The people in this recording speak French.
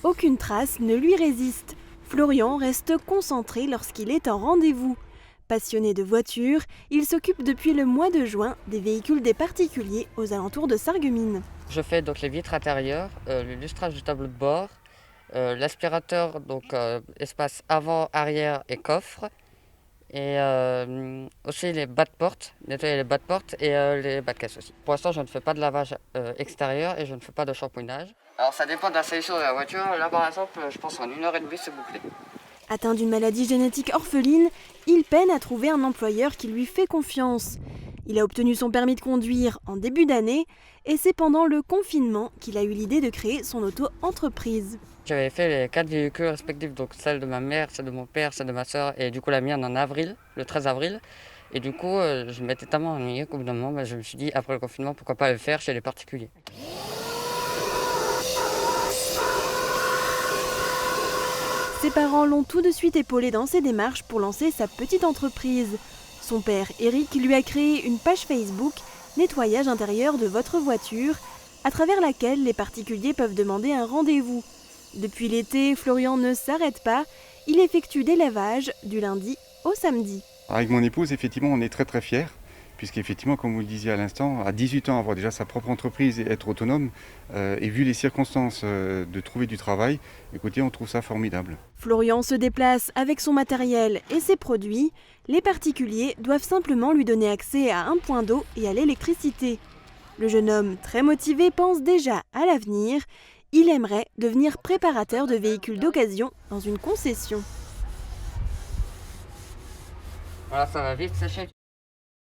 Aucune trace ne lui résiste. Florian reste concentré lorsqu'il est en rendez-vous. Passionné de voitures, il s'occupe depuis le mois de juin des véhicules des particuliers aux alentours de Sarreguemines. Je fais donc les vitres intérieures, le lustrage du tableau de bord, l'aspirateur, donc espace avant, arrière et coffre. Et aussi les bas de porte, nettoyer les bas de porte et les bas de caisse aussi. Pour l'instant, je ne fais pas de lavage extérieur et je ne fais pas de shampouinage. Alors ça dépend de la solution de la voiture. Là par exemple, je pense qu'en 1 heure et demie c'est bouclé. Atteint d'une maladie génétique orpheline, il peine à trouver un employeur qui lui fait confiance. Il a obtenu son permis de conduire en début d'année et c'est pendant le confinement qu'il a eu l'idée de créer son auto-entreprise. J'avais fait les 4 véhicules respectifs, donc celle de ma mère, celle de mon père, celle de ma soeur et du coup la mienne en avril, le 13 avril. Et du coup, je m'étais tellement ennuyé qu'au bout d'un moment, je me suis dit, après le confinement, pourquoi pas le faire chez les particuliers. Ses parents l'ont tout de suite épaulé dans ses démarches pour lancer sa petite entreprise. Son père, Eric, lui a créé une page Facebook « Nettoyage intérieur de votre voiture » à travers laquelle les particuliers peuvent demander un rendez-vous. Depuis l'été, Florian ne s'arrête pas, il effectue des lavages du lundi au samedi. Avec mon épouse, effectivement, on est très fiers, puisqu'effectivement, comme vous le disiez à l'instant, à 18 ans, avoir déjà sa propre entreprise et être autonome, et vu les circonstances de trouver du travail, écoutez, on trouve ça formidable. Florian se déplace avec son matériel et ses produits. Les particuliers doivent simplement lui donner accès à un point d'eau et à l'électricité. Le jeune homme, très motivé, pense déjà à l'avenir. Il aimerait devenir préparateur de véhicules d'occasion dans une concession. Voilà, ça va vite sécher.